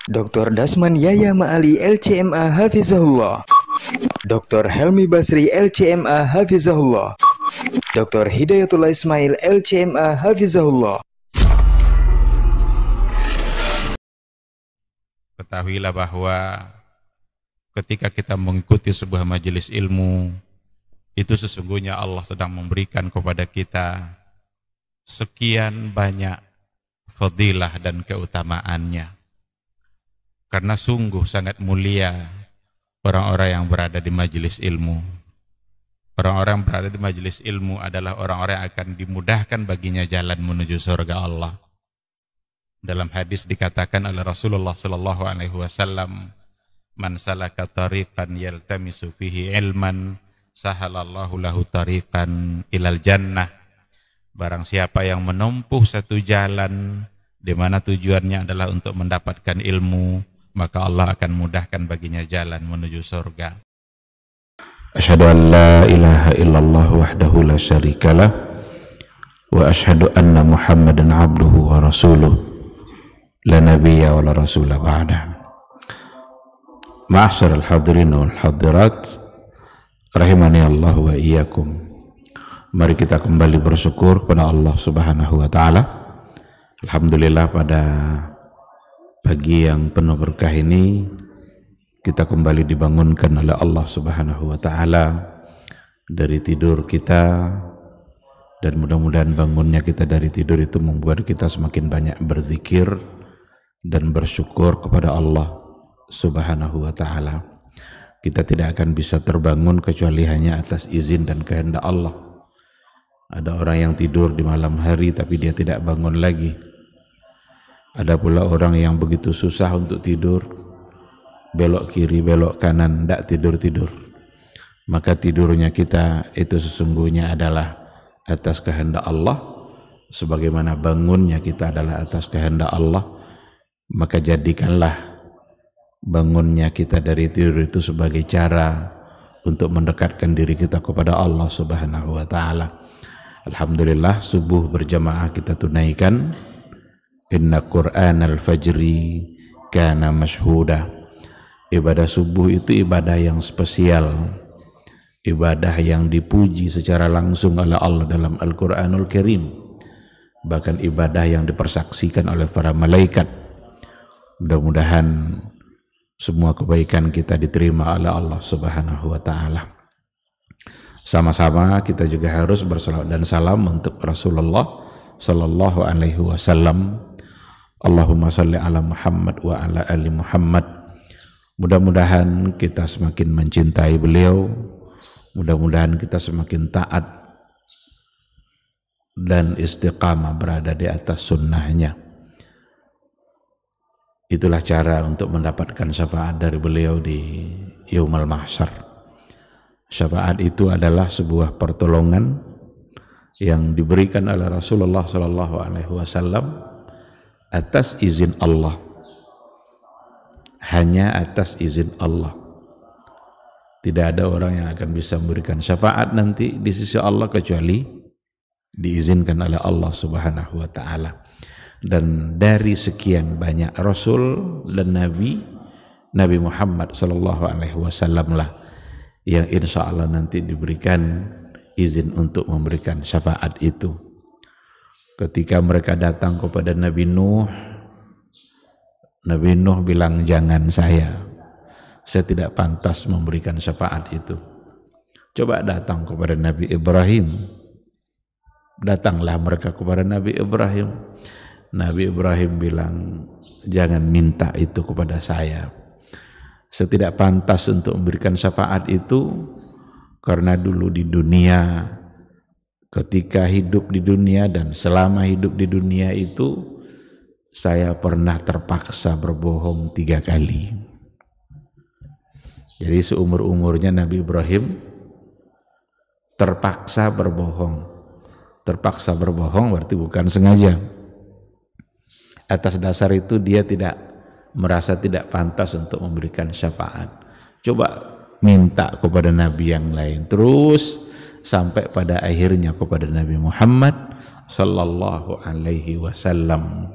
Dr. Dasman Yaya Ma'ali LCMA Hafizahullah, Dr. Helmi Basri LCMA Hafizahullah, Dr. Hidayatullah Ismail LCMA Hafizahullah. Ketahuilah bahwa ketika kita mengikuti sebuah majelis ilmu, itu sesungguhnya Allah sedang memberikan kepada kita sekian banyak fadilah dan keutamaannya. Karena sungguh sangat mulia orang-orang yang berada di majelis ilmu. Orang-orang yang berada di majelis ilmu adalah orang-orang yang akan dimudahkan baginya jalan menuju surga Allah. Dalam hadis dikatakan oleh Rasulullah sallallahu alaihi wasallam, "Man salaka tariqan yaltamisu fihi ilman, sahalallahu lahu tariqan ilal jannah." Barang siapa yang menempuh satu jalan di mana tujuannya adalah untuk mendapatkan ilmu, maka Allah akan mudahkan baginya jalan menuju surga. Asyhadu an la ilaha illallah wahdahu la syarikalah wa asyhadu anna Muhammadan abduhu wa rasuluh la nabiyya wa la rasula ba'dah. Ma'asyiral hadirin wal hadirat rahimani Allah wa iyyakum. Mari kita kembali bersyukur kepada Allah Subhanahu wa taala. Alhamdulillah, pada pagi yang penuh berkah ini kita kembali dibangunkan oleh Allah Subhanahu wa taala dari tidur kita, dan mudah-mudahan bangunnya kita dari tidur itu membuat kita semakin banyak berzikir dan bersyukur kepada Allah Subhanahu wa taala. Kita tidak akan bisa terbangun kecuali hanya atas izin dan kehendak Allah. Ada orang yang tidur di malam hari tapi dia tidak bangun lagi. Ada pula orang yang begitu susah untuk tidur, belok kiri, belok kanan, tidak tidur-tidur. Maka tidurnya kita itu sesungguhnya adalah atas kehendak Allah, sebagaimana bangunnya kita adalah atas kehendak Allah. Maka jadikanlah bangunnya kita dari tidur itu sebagai cara untuk mendekatkan diri kita kepada Allah Subhanahu wa taala. Alhamdulillah, subuh berjamaah kita tunaikan. Inna Qur'anal fajri kana mashhuda. Ibadah subuh itu ibadah yang spesial, ibadah yang dipuji secara langsung oleh Allah dalam Al-Quranul Karim, bahkan ibadah yang dipersaksikan oleh para malaikat. Mudah-mudahan semua kebaikan kita diterima oleh Allah Subhanahu wa taala. Sama-sama kita juga harus bersalawat dan salam untuk Rasulullah sallallahu alaihi wasallam. Allahumma salli ala Muhammad wa ala ali Muhammad. Mudah-mudahan kita semakin mencintai beliau, mudah-mudahan kita semakin taat dan istiqamah berada di atas sunnahnya. Itulah cara untuk mendapatkan syafaat dari beliau di Yaumul Mahsyar. Syafaat itu adalah sebuah pertolongan yang diberikan oleh Rasulullah sallallahu alaihi wasallam atas izin Allah, hanya atas izin Allah. Tidak ada orang yang akan bisa memberikan syafaat nanti di sisi Allah kecuali diizinkan oleh Allah Subhanahu wa taala. Dan dari sekian banyak rasul dan nabi, Nabi Muhammad sallallahu alaihi wasallam lah yang insya Allah nanti diberikan izin untuk memberikan syafaat itu. Ketika mereka datang kepada Nabi Nuh bilang, jangan saya tidak pantas memberikan syafaat itu. Coba datang kepada Nabi Ibrahim, datanglah mereka kepada Nabi Ibrahim. Nabi Ibrahim bilang, jangan minta itu kepada saya tidak pantas untuk memberikan syafaat itu, karena dulu di dunia, ketika hidup di dunia dan selama hidup di dunia itu, saya pernah terpaksa berbohong 3 kali. Jadi seumur-umurnya Nabi Ibrahim terpaksa berbohong. Terpaksa berbohong berarti bukan sengaja. Atas dasar itu dia tidak merasa tidak pantas untuk memberikan syafaat. Coba minta kepada Nabi yang lain, terus sampai pada akhirnya kepada Nabi Muhammad sallallahu alaihi wasallam.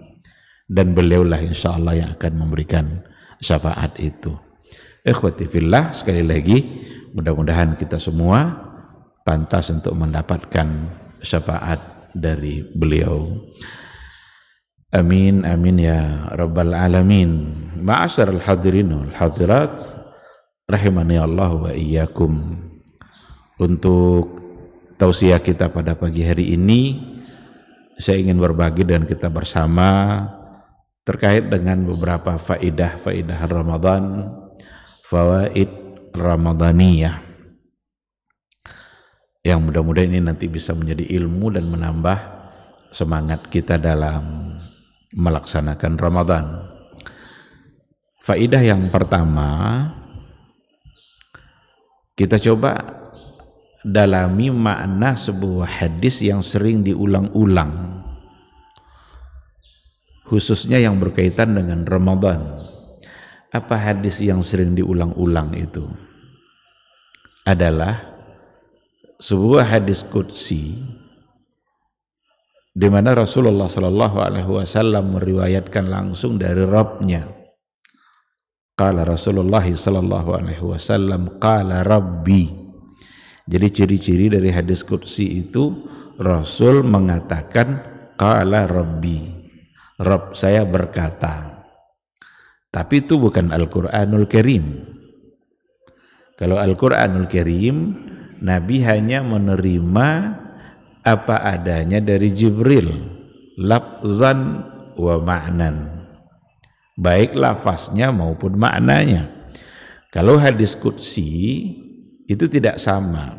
dan beliaulah insya Allah yang akan memberikan syafaat itu. Ikhwati fillah, sekali lagi mudah-mudahan kita semua pantas untuk mendapatkan syafaat dari beliau. Amin amin ya rabbal alamin. Ma'asyiral hadirin wal hadirat rahimani Allah wa iyyakum. Untuk tausiah kita pada pagi hari ini, saya ingin berbagi dengan kita bersama terkait dengan beberapa faidah Ramadan, fawaid Ramadaniyah, yang mudah-mudahan ini nanti bisa menjadi ilmu dan menambah semangat kita dalam melaksanakan Ramadan. Faidah yang pertama, kita coba dalami makna sebuah hadis yang sering diulang-ulang, khususnya yang berkaitan dengan Ramadan. Apa hadis yang sering diulang-ulang itu? Adalah sebuah hadis qudsi di mana Rasulullah sallallahu alaihi wasallam meriwayatkan langsung dari Rabb-Nya. Qala Rasulullah sallallahu alaihi wasallam, qala Rabbi. Jadi ciri-ciri dari hadis qudsi itu Rasul mengatakan qala Rabbi, Rabb saya berkata. Tapi itu bukan Al-Qur'anul Karim. Kalau Al-Qur'anul Karim, Nabi hanya menerima apa adanya dari Jibril, lafzan wa ma'nan, baik lafaznya maupun maknanya. Kalau hadis qudsi itu tidak sama,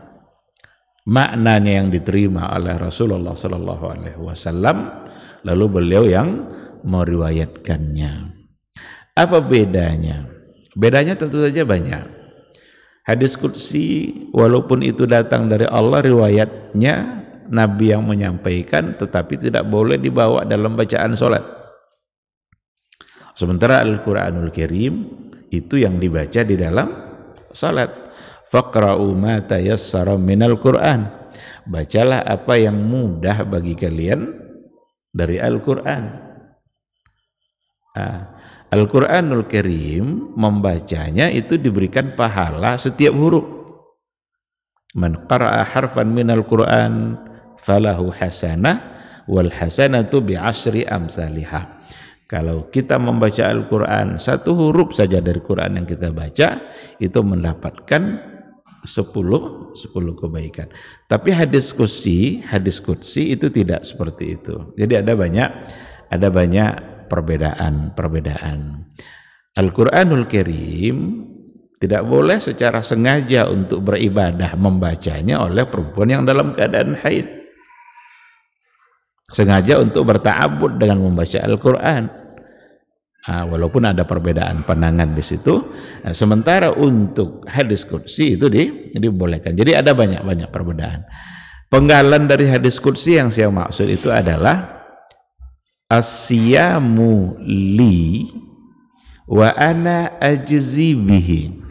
maknanya yang diterima oleh Rasulullah sallallahu alaihi wasallam, lalu beliau yang meriwayatkannya. Apa bedanya? Bedanya tentu saja banyak. Hadis qudsi walaupun itu datang dari Allah, riwayatnya Nabi yang menyampaikan, tetapi tidak boleh dibawa dalam bacaan sholat. Sementara Al-Quranul Karim itu yang dibaca di dalam sholat. Faqra'u ma tayassara minal Qur'an. Bacalah apa yang mudah bagi kalian dari Al-Quran. Al-Quranul Karim membacanya itu diberikan pahala setiap huruf. Man qara'a harfan minal Qur'an falahu hasanah wal hasanatu bi asyri amsalihah. Kalau kita membaca Al-Quran, satu huruf saja dari Quran yang kita baca itu mendapatkan 10 kebaikan. Tapi hadis qudsi itu tidak seperti itu. Jadi ada banyak perbedaan. Al-Quranul Karim tidak boleh secara sengaja untuk beribadah membacanya oleh perempuan yang dalam keadaan haid. Sengaja untuk berta'abbud dengan membaca Al-Quran. Walaupun ada perbedaan pandangan di situ. Sementara untuk hadis qudsi itu dibolehkan. Jadi ada banyak perbedaan. Penggalan dari hadis qudsi yang saya maksud itu adalah as-siyamu li wa ana ajzi bihi.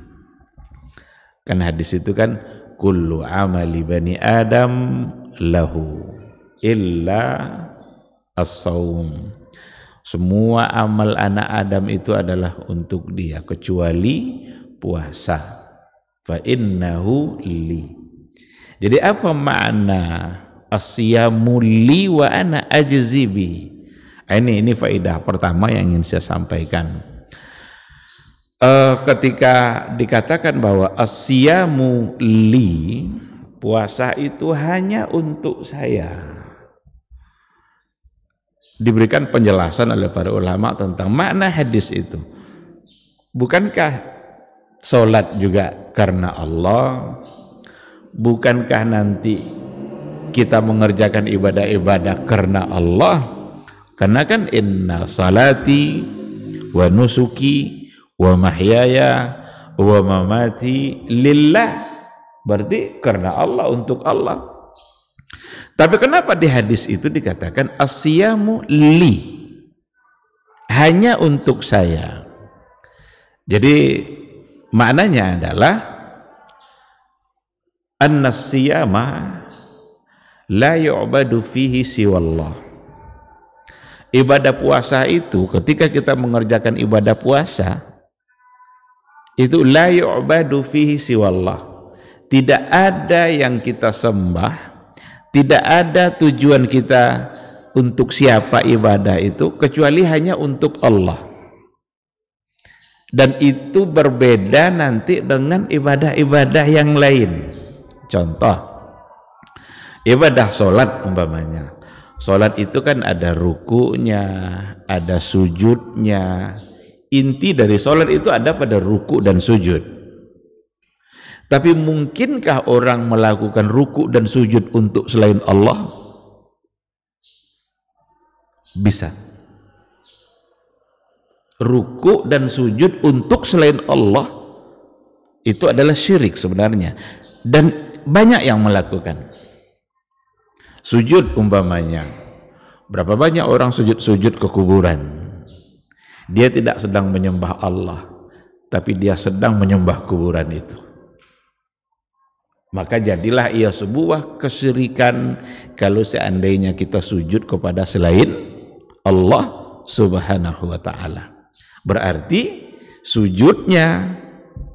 Kan hadis itu kan kullu amali bani adam lahu illa as-saum. Semua amal anak Adam itu adalah untuk dia kecuali puasa. Fa innahu li. Jadi apa makna as-siyamu li wa ana ajzi bihi? Ini faedah pertama yang ingin saya sampaikan. Ketika dikatakan bahwa as-siyamu li, puasa itu hanya untuk saya, diberikan penjelasan oleh para ulama tentang makna hadis itu. Bukankah sholat juga karena Allah? Bukankah nanti kita mengerjakan ibadah-ibadah karena Allah? Karena kan inna salati wa nusuki wa mahyaya wa mamati lillah, berarti karena Allah, untuk Allah. Tapi kenapa di hadis itu dikatakan as-siyamu li, hanya untuk saya? Jadi maknanya adalah annas-siyama la yu'badu fihi siwallah. Ibadah puasa itu, ketika kita mengerjakan ibadah puasa, itu la yu'badu fihi siwallah. Tidak ada yang kita sembah, tidak ada tujuan kita untuk siapa ibadah itu, kecuali hanya untuk Allah. Dan itu berbeda nanti dengan ibadah-ibadah yang lain. Contoh, ibadah sholat umpamanya. Sholat itu kan ada rukunya, ada sujudnya. Inti dari sholat itu ada pada ruku dan sujud. Tapi mungkinkah orang melakukan ruku dan sujud untuk selain Allah? Bisa. Ruku dan sujud untuk selain Allah itu adalah syirik sebenarnya. Dan banyak yang melakukan. Sujud umpamanya, berapa banyak orang sujud-sujud ke kuburan. Dia tidak sedang menyembah Allah, tapi dia sedang menyembah kuburan itu. Maka jadilah ia sebuah kesyirikan kalau seandainya kita sujud kepada selain Allah Subhanahu wa ta'ala. Berarti sujudnya,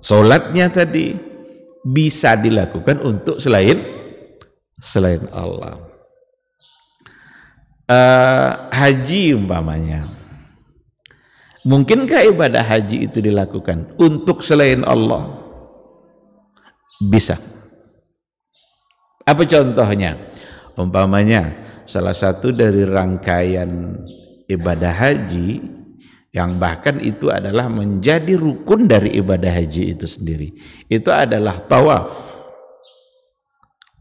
sholatnya tadi bisa dilakukan untuk selain Allah. Haji umpamanya, mungkinkah ibadah haji itu dilakukan untuk selain Allah? Bisa. Apa contohnya? Umpamanya salah satu dari rangkaian ibadah haji yang bahkan itu adalah menjadi rukun dari ibadah haji itu sendiri, itu adalah tawaf.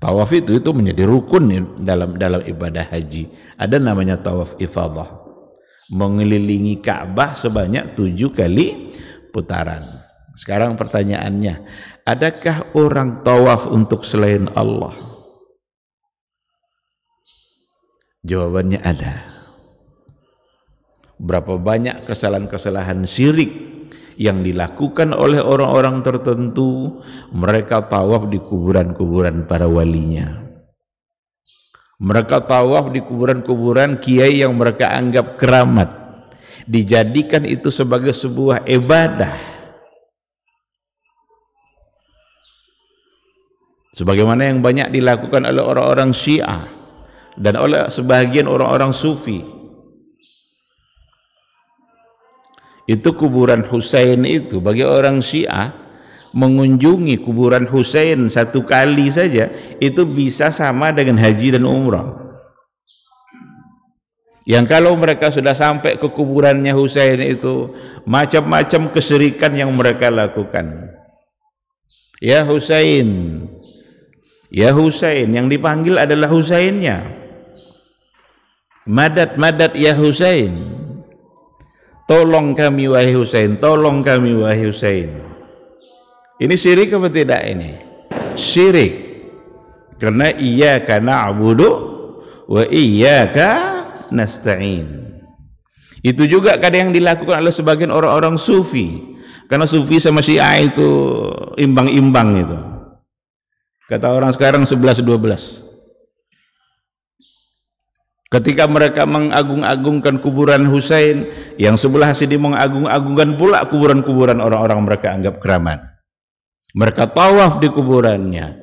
Tawaf itu menjadi rukun dalam ibadah haji. Ada namanya tawaf ifadah, mengelilingi Ka'bah sebanyak 7 kali putaran. Sekarang pertanyaannya, adakah orang tawaf untuk selain Allah? Jawabannya ada. Berapa banyak kesalahan-kesalahan syirik yang dilakukan oleh orang-orang tertentu. Mereka tawaf di kuburan-kuburan para walinya. Mereka tawaf di kuburan-kuburan kiai yang mereka anggap keramat. Dijadikan itu sebagai sebuah ibadah. Sebagaimana yang banyak dilakukan oleh orang-orang Syiah dan oleh sebagian orang-orang Sufi. Itu kuburan Husain itu, bagi orang Syiah mengunjungi kuburan Husain 1 kali saja itu bisa sama dengan haji dan umrah. Yang kalau mereka sudah sampai ke kuburannya Husain itu, macam-macam kesyirikan yang mereka lakukan. Ya Husain, ya Husain, yang dipanggil adalah Husainnya. Madad, madad ya Husain. Tolong kami wahai Husain, tolong kami wahai Husain. Ini syirik apa tidak ini? Syirik. Karena iyyaka na'budu wa iyyaka nasta'in. Itu juga kadang yang dilakukan oleh sebagian orang-orang Sufi. Karena Sufi sama Syiah itu imbang-imbang itu. Kata orang sekarang 11-12. Ketika mereka mengagung-agungkan kuburan Husain, yang sebelah sini mengagung-agungkan pula kuburan-kuburan orang-orang mereka anggap keramat. Mereka tawaf di kuburannya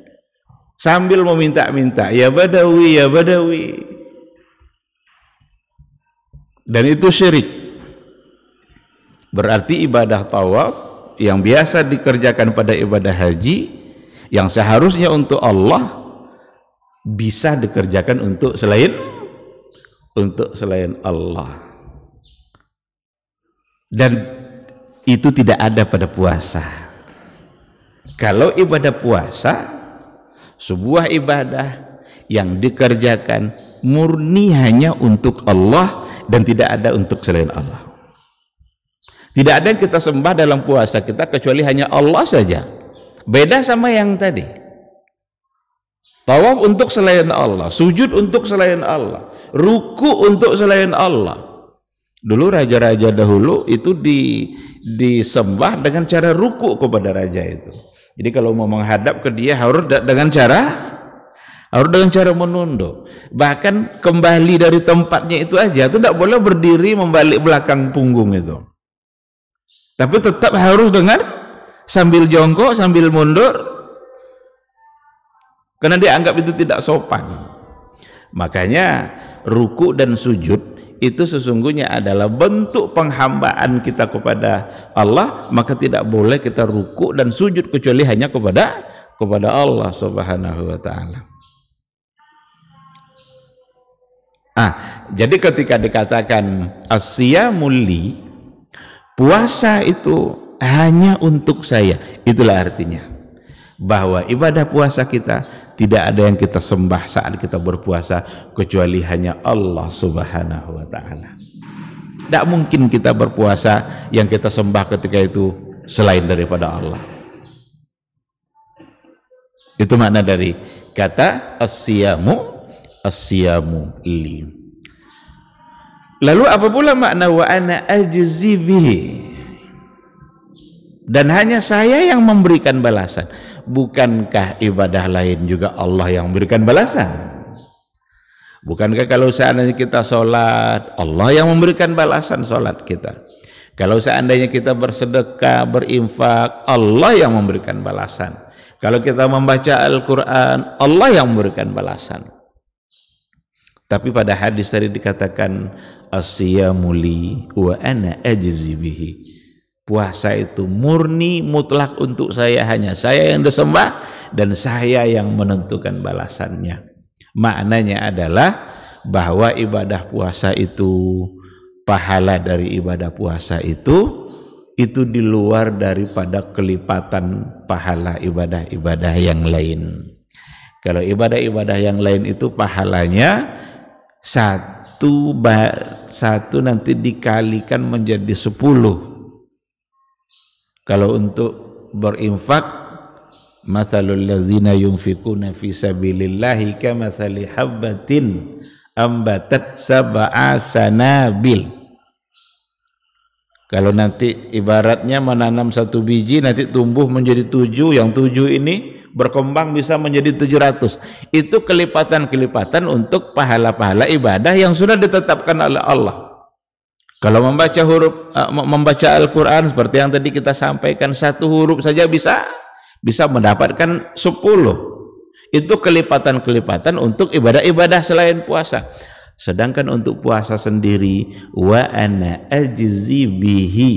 sambil meminta-minta, ya Badawi, ya Badawi. Dan itu syirik. Berarti ibadah tawaf yang biasa dikerjakan pada ibadah haji, yang seharusnya untuk Allah, bisa dikerjakan untuk selain Allah. Dan itu tidak ada pada puasa. Kalau ibadah puasa, sebuah ibadah yang dikerjakan murni hanya untuk Allah dan tidak ada untuk selain Allah. Tidak ada yang kita sembah dalam puasa kita kecuali hanya Allah saja. Beda sama yang tadi. Tawaf untuk selain Allah, sujud untuk selain Allah, ruku untuk selain Allah. Dulu raja-raja dahulu itu disembah dengan cara ruku kepada raja itu. Jadi kalau mau menghadap ke dia harus dengan cara Harus dengan cara menunduk. Bahkan kembali dari tempatnya itu aja, itu tidak boleh berdiri membalik belakang punggung itu. Tapi tetap harus dengan sambil jongkok, sambil mundur. Karena dianggap itu tidak sopan. Makanya ruku dan sujud itu sesungguhnya adalah bentuk penghambaan kita kepada Allah, maka tidak boleh kita ruku dan sujud kecuali hanya kepada Allah Subhanahu wa taala. Jadi ketika dikatakan as-siyamul li, puasa itu hanya untuk saya, itulah artinya bahwa ibadah puasa kita tidak ada yang kita sembah saat kita berpuasa kecuali hanya Allah Subhanahu wa taala. Tidak mungkin kita berpuasa yang kita sembah ketika itu selain daripada Allah. Itu makna dari kata as-siyamu li. Lalu apa pula makna wa ana ajzi bihi? Dan hanya saya yang memberikan balasan. Bukankah ibadah lain juga Allah yang memberikan balasan? Bukankah kalau seandainya kita sholat, Allah yang memberikan balasan sholat kita? Kalau seandainya kita bersedekah, berinfak, Allah yang memberikan balasan. Kalau kita membaca Al-Quran, Allah yang memberikan balasan. Tapi pada hadis tadi dikatakan as-siyamu li wa ana ajzi bihi. Puasa itu murni mutlak untuk saya, hanya saya yang disembah dan saya yang menentukan balasannya. Maknanya adalah bahwa ibadah puasa itu, pahala dari ibadah puasa itu di luar daripada kelipatan pahala ibadah-ibadah yang lain. Kalau ibadah-ibadah yang lain itu pahalanya satu nanti dikalikan menjadi 10. Kalau untuk berinfak, mathalul ladzina yunfikuna fi sabilillahi kamathali habbatin ambatat sab'a sanabil. Kalau nanti ibaratnya menanam 1 biji nanti tumbuh menjadi 7, yang 7 ini berkembang bisa menjadi 700. Itu kelipatan-kelipatan untuk pahala-pahala ibadah yang sudah ditetapkan oleh Allah. Kalau membaca Al-Quran seperti yang tadi kita sampaikan, 1 huruf saja bisa mendapatkan 10. Itu kelipatan-kelipatan untuk ibadah-ibadah selain puasa. Sedangkan untuk puasa sendiri, wa ana ajzi bihi,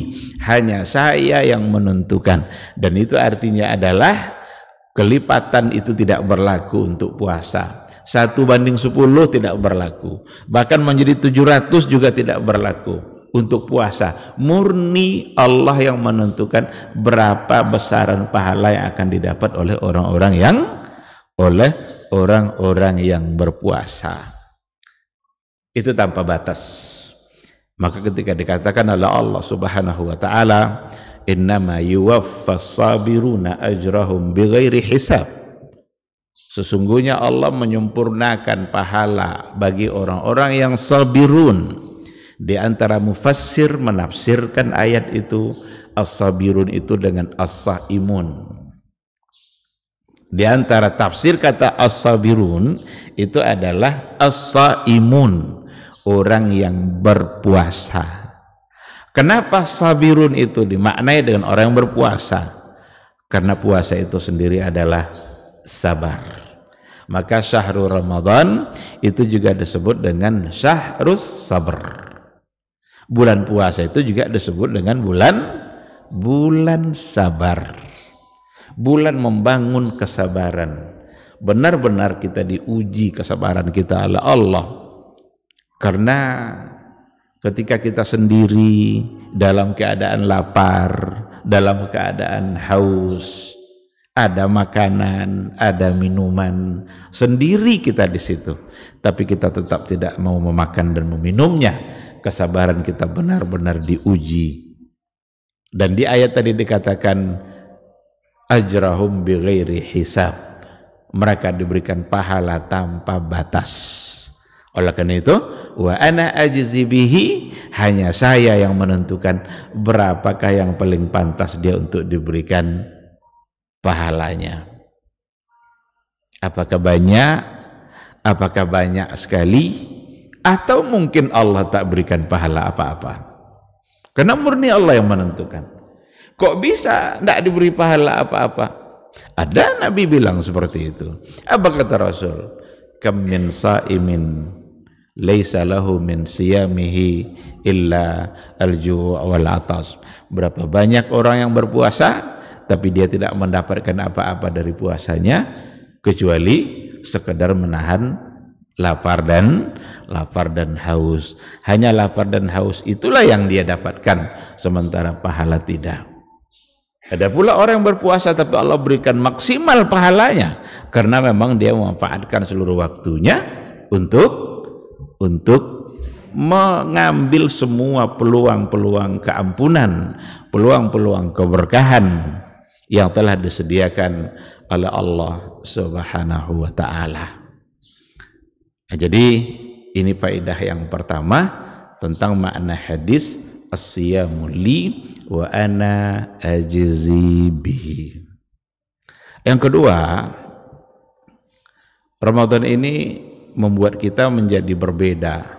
hanya saya yang menentukan. Dan itu artinya adalah kelipatan itu tidak berlaku untuk puasa. 1:10 tidak berlaku. Bahkan menjadi 700 juga tidak berlaku. Untuk puasa murni Allah yang menentukan berapa besaran pahala yang akan didapat oleh orang-orang yang berpuasa. Itu tanpa batas. Maka ketika dikatakan oleh Allah Subhanahu wa taala, innama yuwaffas sabiruna ajrahum bighairi hisab, sesungguhnya Allah menyempurnakan pahala bagi orang-orang yang sabirun. Di antara mufassir menafsirkan ayat itu as-sabirun itu dengan as-saimun. Di antara tafsir kata as-sabirun itu adalah as-saimun, orang yang berpuasa. Kenapa sabirun itu dimaknai dengan orang yang berpuasa? Karena puasa itu sendiri adalah sabar. Maka syahrul Ramadan itu juga disebut dengan syahrus sabr. Bulan puasa itu juga disebut dengan bulan sabar. Bulan membangun kesabaran. Benar-benar kita diuji kesabaran kita oleh Allah. Karena ketika kita sendiri dalam keadaan lapar, dalam keadaan haus, ada makanan, ada minuman, sendiri kita di situ, tapi kita tetap tidak mau memakan dan meminumnya, kesabaran kita benar-benar diuji. Dan di ayat tadi dikatakan ajrahum bighairi hisab, mereka diberikan pahala tanpa batas. Oleh karena itu, wa ana ajzi bihi, hanya saya yang menentukan berapakah yang paling pantas dia untuk diberikan pahalanya. Apakah banyak Apakah banyak sekali atau mungkin Allah tak berikan pahala apa-apa? Karena murni Allah yang menentukan. Kok bisa tidak diberi pahala apa-apa? Ada Nabi bilang seperti itu. Apa kata Rasul? Kam min sa'imin laisa lahu min siyamihi illa al-ju' wal atas. Berapa banyak orang yang berpuasa tapi dia tidak mendapatkan apa-apa dari puasanya kecuali sekedar menahan lapar dan haus. Hanya lapar dan haus itulah yang dia dapatkan, sementara pahala tidak. Ada pula orang yang berpuasa tapi Allah berikan maksimal pahalanya karena memang dia memanfaatkan seluruh waktunya untuk mengambil semua peluang-peluang keampunan, peluang-peluang keberkahan yang telah disediakan oleh Allah Subhanahu wa taala. Nah, jadi ini faedah yang pertama tentang makna hadis as-siyamu li wa ana ajzi bihi. Yang kedua, Ramadan ini membuat kita menjadi berbeda.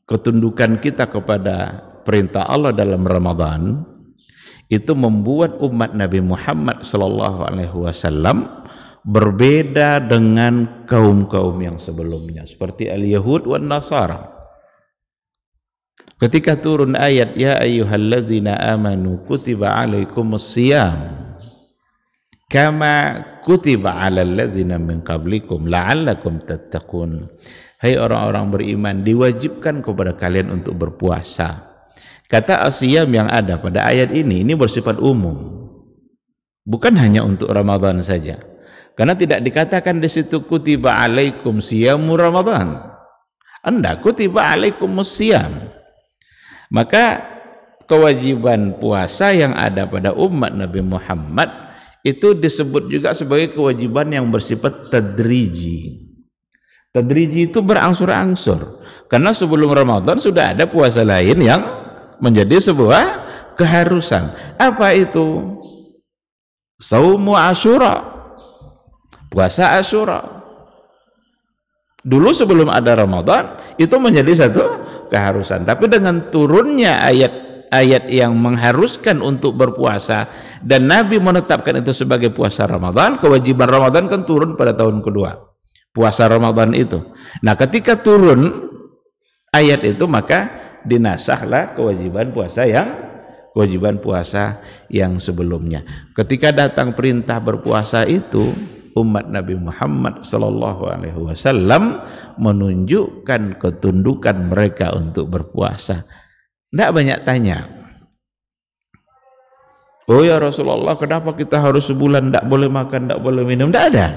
Ketundukan kita kepada perintah Allah dalam Ramadan itu membuat umat Nabi Muhammad SAW berbeda dengan kaum-kaum yang sebelumnya seperti al-Yahud wan Nasara. Ketika turun ayat ya ayyuhalladzina amanu kutiba alaikumus siyam kama kutiba alal ladzina min qablikum la'allakum tattaqun. Hai orang-orang beriman, diwajibkan kepada kalian untuk berpuasa. Kata as-siyam yang ada pada ayat ini bersifat umum. Bukan hanya untuk Ramadan saja. Karena tidak dikatakan di situ kutiba alaikum siyamu Ramadan. Anda kutiba alaikumus siyam. Maka kewajiban puasa yang ada pada umat Nabi Muhammad itu disebut juga sebagai kewajiban yang bersifat tadriji. Tadriji itu berangsur-angsur. Karena sebelum Ramadan sudah ada puasa lain yang menjadi sebuah keharusan. Apa itu? Saumu Asyura. Puasa Asyura. Dulu sebelum ada Ramadan itu menjadi satu keharusan. Tapi dengan turunnya ayat yang mengharuskan untuk berpuasa dan Nabi menetapkan itu sebagai puasa Ramadan, kewajiban Ramadan kan turun pada tahun kedua. Puasa Ramadan itu. Nah, ketika turun ayat itu maka dinasahlah kewajiban puasa yang sebelumnya. Ketika datang perintah berpuasa itu, umat Nabi Muhammad SAW menunjukkan ketundukan mereka untuk berpuasa. Tidak banyak tanya. Oh ya Rasulullah, kenapa kita harus sebulan tidak boleh makan, tidak boleh minum? Tidak ada.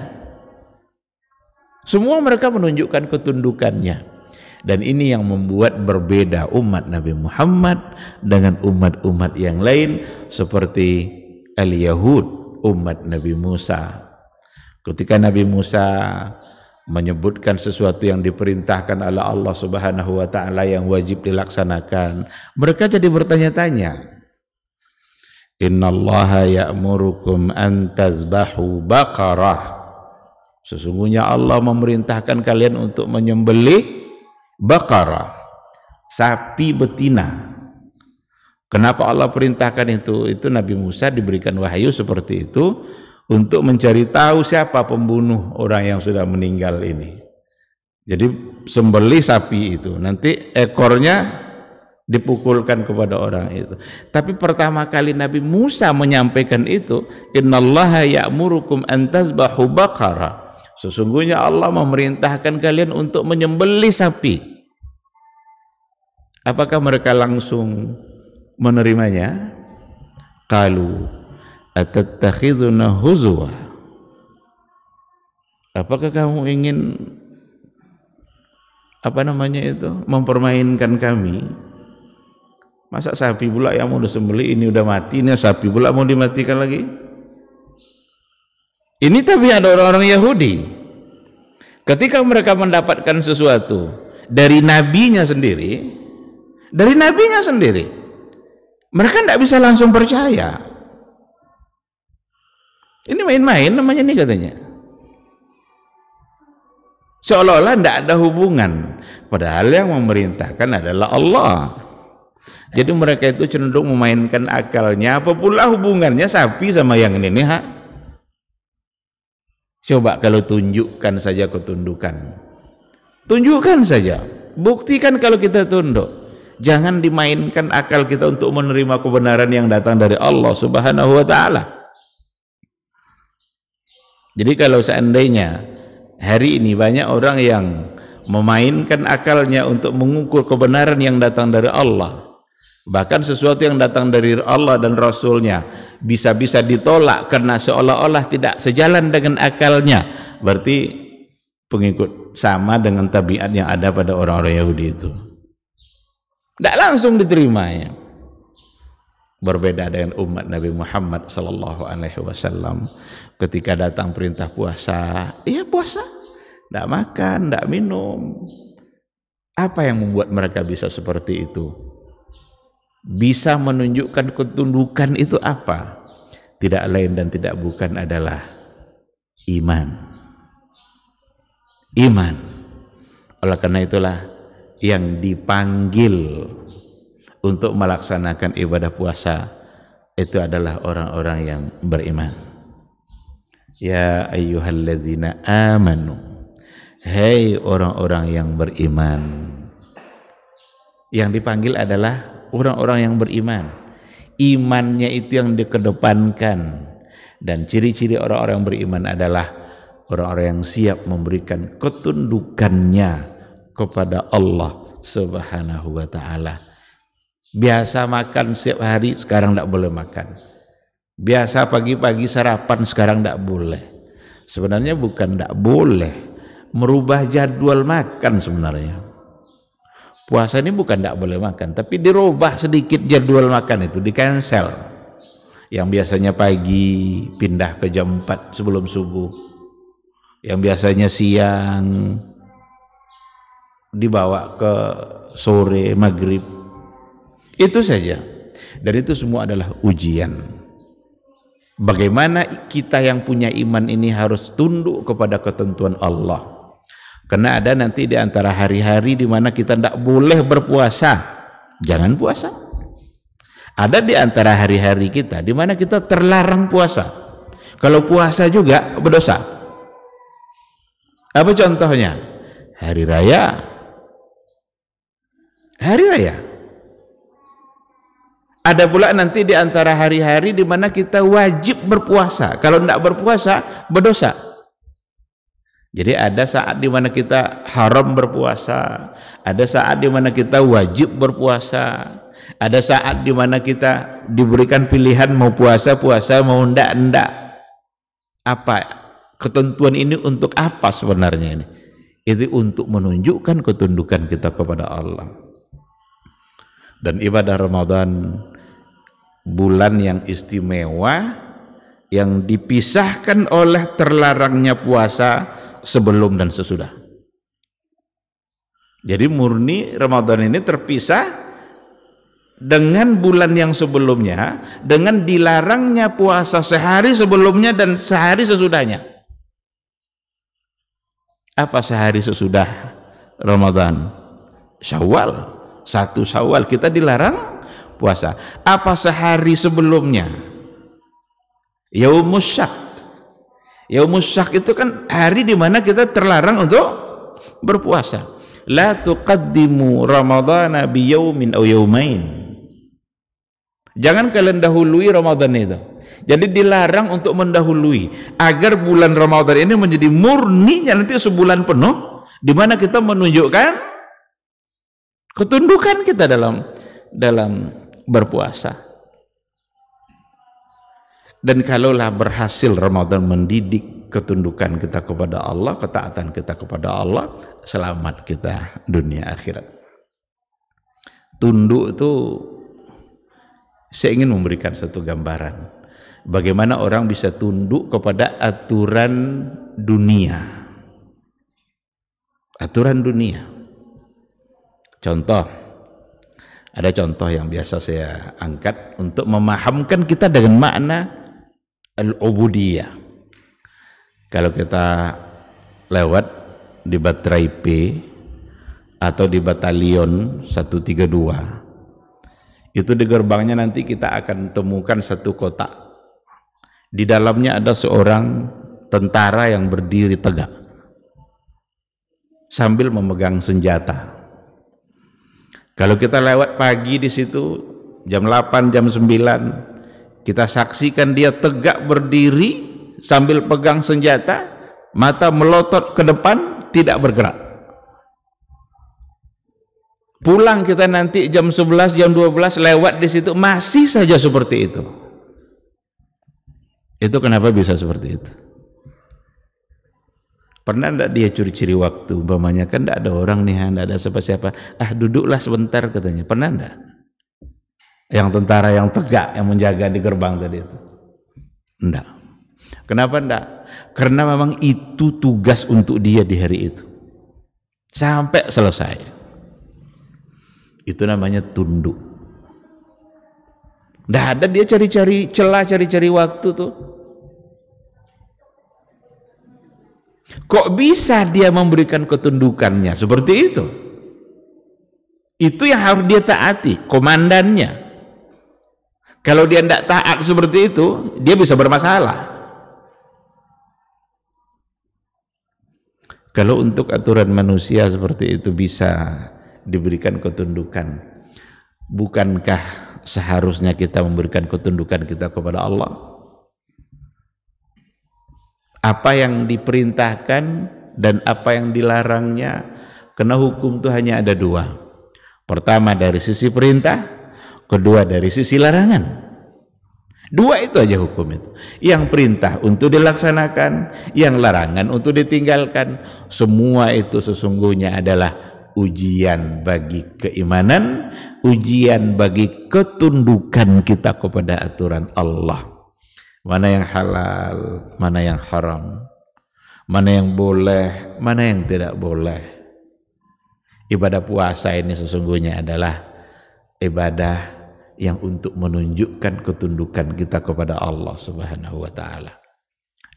Semua mereka menunjukkan ketundukannya. Dan ini yang membuat berbeda umat Nabi Muhammad dengan umat-umat yang lain seperti al-Yahud, umat Nabi Musa. Ketika Nabi Musa menyebutkan sesuatu yang diperintahkan oleh Allah Subhanahu wa taala yang wajib dilaksanakan, mereka jadi bertanya-tanya. Innallaha ya'murukum an tazbahu baqarah. Sesungguhnya Allah memerintahkan kalian untuk menyembelih baqarah, sapi betina. Kenapa Allah perintahkan itu? Itu Nabi Musa diberikan wahyu seperti itu untuk mencari tahu siapa pembunuh orang yang sudah meninggal ini. Jadi sembelih sapi itu, nanti ekornya dipukulkan kepada orang itu. Tapi pertama kali Nabi Musa menyampaikan itu, innallaha ya'murukum an tazbahu baqarah. Sesungguhnya Allah memerintahkan kalian untuk menyembelih sapi. Apakah mereka langsung menerimanya? Qalu atattakhiduna huzwa. Apakah kamu ingin mempermainkan kami? Masa sapi pula yang mau disembelih, ini udah mati, ini sapi pula mau dimatikan lagi? Ini tapi ada orang-orang Yahudi. Ketika mereka mendapatkan sesuatu dari nabinya sendiri, mereka tidak bisa langsung percaya. Ini main-main namanya ini katanya. Seolah-olah tidak ada hubungan, padahal yang memerintahkan adalah Allah. Jadi mereka itu cenderung memainkan akalnya. Apa pula hubungannya sapi sama yang ini? Coba kalau tunjukkan saja ketundukan, tunjukkan saja, buktikan kalau kita tunduk. Jangan dimainkan akal kita untuk menerima kebenaran yang datang dari Allah Subhanahu wa ta'ala. Jadi kalau seandainya hari ini banyak orang yang memainkan akalnya untuk mengukur kebenaran yang datang dari Allah, bahkan sesuatu yang datang dari Allah dan Rasulnya bisa-bisa ditolak karena seolah-olah tidak sejalan dengan akalnya, berarti pengikut sama dengan tabiat yang ada pada orang-orang Yahudi itu. Tidak langsung diterimanya. Berbeda dengan umat Nabi Muhammad sallallahu alaihi wasallam, ketika datang perintah puasa, ya puasa, tidak makan, tidak minum. Apa yang membuat mereka bisa seperti itu? Bisa menunjukkan ketundukan itu apa? Tidak lain dan tidak bukan adalah iman. Iman. Oleh karena itulah yang dipanggil untuk melaksanakan ibadah puasa itu adalah orang-orang yang beriman. Ya ayyuhalladzina amanu, hei orang-orang yang beriman. Yang dipanggil adalah orang-orang yang beriman. Imannya itu yang dikedepankan, dan ciri-ciri orang-orang yang beriman adalah orang-orang yang siap memberikan ketundukannya kepada Allah Subhanahu wa ta'ala. Biasa makan setiap hari, sekarang tidak boleh makan. Biasa pagi-pagi sarapan, sekarang tidak boleh. Sebenarnya bukan tidak boleh, merubah jadwal makan sebenarnya. Puasa ini bukan tidak boleh makan, tapi dirubah sedikit jadwal makan itu, di cancel. Yang biasanya pagi pindah ke jam 4 sebelum subuh, yang biasanya siang dibawa ke sore maghrib. Itu saja. Dan itu semua adalah ujian. Bagaimana kita yang punya iman ini harus tunduk kepada ketentuan Allah. Karena ada nanti di antara hari-hari di mana kita tidak boleh berpuasa, jangan puasa. Ada di antara hari-hari kita di mana kita terlarang puasa. Kalau puasa juga berdosa. Apa contohnya? Hari raya. Hari raya. Ada pula nanti di antara hari-hari di mana kita wajib berpuasa. Kalau tidak berpuasa, berdosa. Jadi ada saat di mana kita haram berpuasa, ada saat di mana kita wajib berpuasa, ada saat di mana kita diberikan pilihan mau puasa, mau ndak. Apa ketentuan ini untuk apa sebenarnya ini? Itu untuk menunjukkan ketundukan kita kepada Allah. Dan ibadah Ramadan, bulan yang istimewa, yang dipisahkan oleh terlarangnya puasa sebelum dan sesudah. Jadi murni Ramadan ini terpisah dengan bulan yang sebelumnya, dengan dilarangnya puasa sehari sebelumnya dan sehari sesudahnya. Apa sehari sesudah Ramadan? Syawal. 1 Syawal kita dilarang puasa. Apa sehari sebelumnya? Yaumus Syak. Yaumus Syak itu kan hari di mana kita terlarang untuk berpuasa. La tuqaddimu Ramadhana bi yaumin aw yaumain. Jangan kalian dahului Ramadan itu. Jadi dilarang untuk mendahului agar bulan Ramadan ini menjadi murninya nanti sebulan penuh di mana kita menunjukkan ketundukan kita dalam berpuasa. Dan kalaulah berhasil Ramadan mendidik ketundukan kita kepada Allah, ketaatan kita kepada Allah, selamat kita dunia akhirat. Tunduk itu, saya ingin memberikan satu gambaran bagaimana orang bisa tunduk kepada aturan dunia. Aturan dunia. Contoh, ada contoh yang biasa saya angkat untuk memahamkan kita dengan makna al-ubudiyah. Kalau kita lewat di Batrai P atau di Batalion 132, itu di gerbangnya nanti kita akan temukan satu kotak. Di dalamnya ada seorang tentara yang berdiri tegak sambil memegang senjata. Kalau kita lewat pagi di situ jam 8, jam 9, kita saksikan dia tegak berdiri sambil pegang senjata, mata melotot ke depan, tidak bergerak. Pulang kita nanti jam 11, jam 12 lewat di situ masih saja seperti itu. Itu kenapa bisa seperti itu? Pernah enggak dia curi-curi waktu? Umpamanya kan enggak ada orang nih, enggak ada siapa-siapa. Duduklah sebentar katanya. Pernah enggak? Yang tentara yang tegak yang menjaga di gerbang tadi itu. Enggak. Kenapa enggak? Karena memang itu tugas untuk dia di hari itu. Sampai selesai. Itu namanya tunduk. Nggak ada dia cari-cari celah, cari-cari waktu tuh. Kok bisa dia memberikan ketundukannya seperti itu? Itu yang harus dia taati, komandannya. Kalau dia tidak taat seperti itu, dia bisa bermasalah. Kalau untuk aturan manusia seperti itu bisa diberikan ketundukan, bukankah seharusnya kita memberikan ketundukan kita kepada Allah? Apa yang diperintahkan dan apa yang dilarangnya, karena hukum itu hanya ada dua. Pertama dari sisi perintah, kedua dari sisi larangan. Dua itu aja hukum itu. Yang perintah untuk dilaksanakan, yang larangan untuk ditinggalkan. Semua itu sesungguhnya adalah ujian bagi keimanan, ujian bagi ketundukan kita kepada aturan Allah. Mana yang halal, mana yang haram, mana yang boleh, mana yang tidak boleh. Ibadah puasa ini sesungguhnya adalah ibadah yang untuk menunjukkan ketundukan kita kepada Allah Subhanahu wa taala.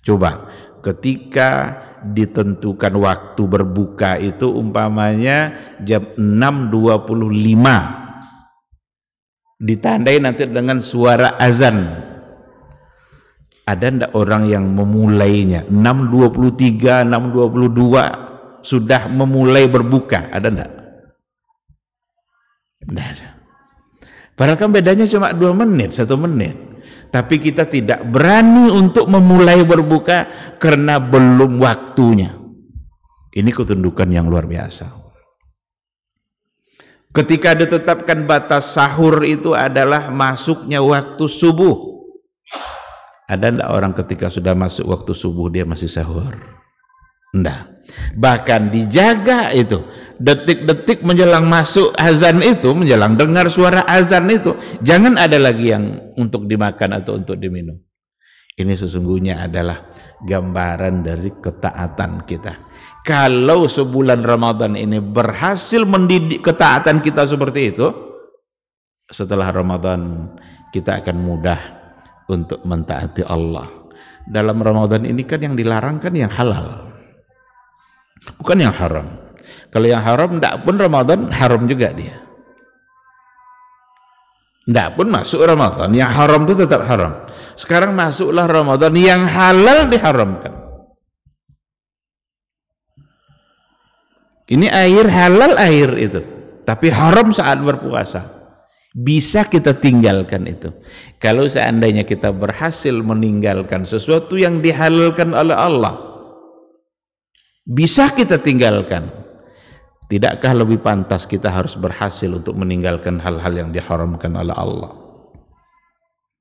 Coba ketika ditentukan waktu berbuka itu umpamanya jam 6.25, ditandai nanti dengan suara azan. Ada ndak orang yang memulainya 6.23, 6.22 sudah memulai berbuka? Ada ndak? Ndak ada. Padahal kan bedanya cuma 2 menit, 1 menit. Tapi kita tidak berani untuk memulai berbuka karena belum waktunya. Ini ketundukan yang luar biasa. Ketika ditetapkan batas sahur itu adalah masuknya waktu subuh. Ada enggak orang ketika sudah masuk waktu subuh dia masih sahur? Enggak. Bahkan dijaga itu. Detik-detik menjelang masuk azan itu, menjelang dengar suara azan itu, jangan ada lagi yang untuk dimakan atau untuk diminum. Ini sesungguhnya adalah gambaran dari ketaatan kita. Kalau sebulan Ramadan ini berhasil mendidik ketaatan kita seperti itu, setelah Ramadan kita akan mudah untuk mentaati Allah. Dalam Ramadan ini kan yang dilarang kan yang halal, bukan yang haram. Kalau yang haram tidak pun Ramadan haram juga dia. Tidak pun masuk Ramadan, yang haram itu tetap haram. Sekarang masuklah Ramadan, yang halal diharamkan. Ini air halal air itu, tapi haram saat berpuasa. Bisa kita tinggalkan itu. Kalau seandainya kita berhasil meninggalkan sesuatu yang dihalalkan oleh Allah, bisa kita tinggalkan. Tidakkah lebih pantas kita harus berhasil untuk meninggalkan hal-hal yang diharamkan oleh Allah?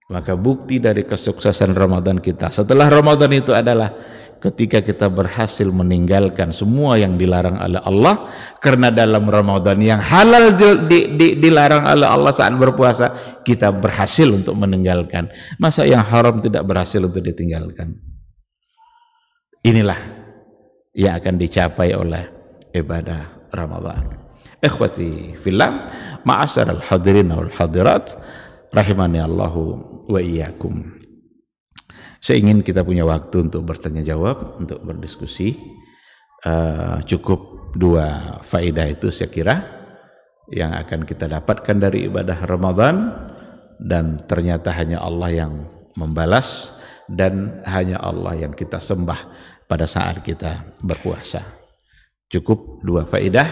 Maka bukti dari kesuksesan Ramadan kita setelah Ramadan itu adalah ketika kita berhasil meninggalkan semua yang dilarang oleh Allah. Karena dalam Ramadan yang halal dilarang oleh Allah saat berpuasa, kita berhasil untuk meninggalkan. Masa yang haram tidak berhasil untuk ditinggalkan? Inilah yang akan dicapai oleh ibadah Ramadan. Ikhwati fillah, ma'asyaral hadirin wal hadirat, rahimani Allahu wa iyyakum. Saya ingin kita punya waktu untuk bertanya jawab, untuk berdiskusi. Cukup 2 faedah itu saya kira yang akan kita dapatkan dari ibadah Ramadan, dan ternyata hanya Allah yang membalas dan hanya Allah yang kita sembah pada saat kita berpuasa. Cukup 2 faedah,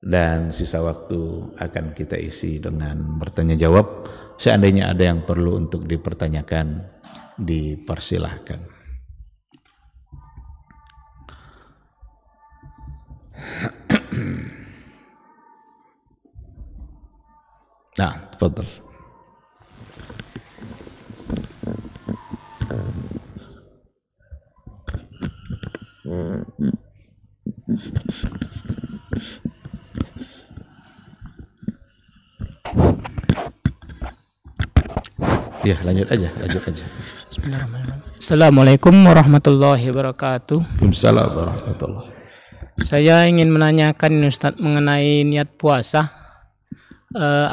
dan sisa waktu akan kita isi dengan bertanya jawab. Seandainya ada yang perlu untuk dipertanyakan, dipersilahkan. Nah, tafadhal. Ya, lanjut aja. Bismillahirrahmanirrahim. Assalamualaikum warahmatullahi wabarakatuh. Waalaikumsalam warahmatullahi. Saya ingin menanyakan Ustadz mengenai niat puasa.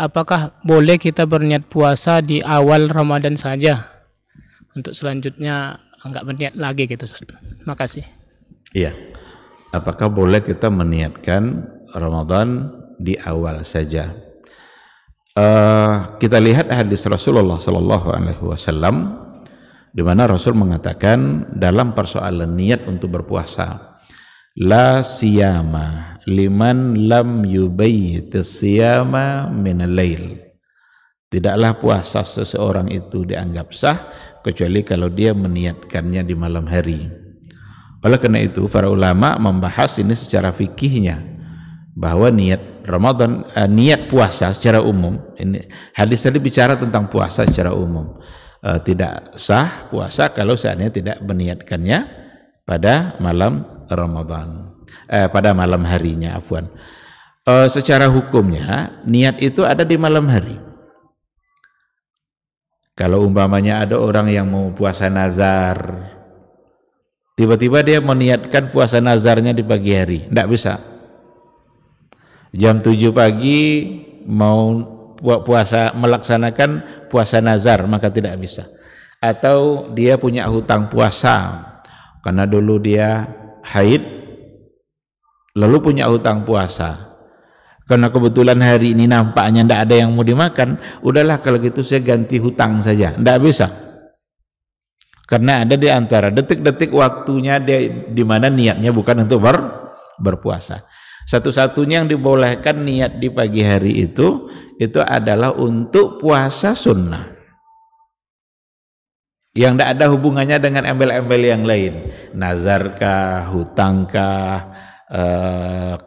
Apakah boleh kita berniat puasa di awal Ramadan saja? Untuk selanjutnya enggak berniat lagi gitu, Ustadz. Makasih. Iya. Apakah boleh kita meniatkan Ramadan di awal saja? Kita lihat hadis Rasulullah Sallallahu Alaihi Wasallam di mana Rasul mengatakan dalam persoalan niat untuk berpuasa, la siyama liman lam yubayyit siyama min al-lail. Tidaklah puasa seseorang itu dianggap sah kecuali kalau dia meniatkannya di malam hari. Oleh karena itu para ulama membahas ini secara fikihnya, bahwa niat Ramadan, niat puasa secara umum, ini hadis tadi bicara tentang puasa secara umum, tidak sah puasa kalau seandainya tidak meniatkannya pada malam Ramadan, pada malam harinya, afwan. Secara hukumnya niat itu ada di malam hari. Kalau umpamanya ada orang yang mau puasa nazar, tiba-tiba dia meniatkan puasa nazarnya di pagi hari, tidak bisa. Jam 7 pagi mau puasa, melaksanakan puasa nazar, maka tidak bisa. Atau dia punya hutang puasa karena dulu dia haid lalu punya hutang puasa, karena kebetulan hari ini nampaknya tidak ada yang mau dimakan, udahlah kalau gitu saya ganti hutang saja. Tidak bisa, karena ada di antara detik-detik waktunya dia di mana niatnya bukan untuk berpuasa. Satu-satunya yang dibolehkan niat di pagi hari itu adalah untuk puasa sunnah, yang tidak ada hubungannya dengan embel-embel yang lain, nazarkah, hutangkah,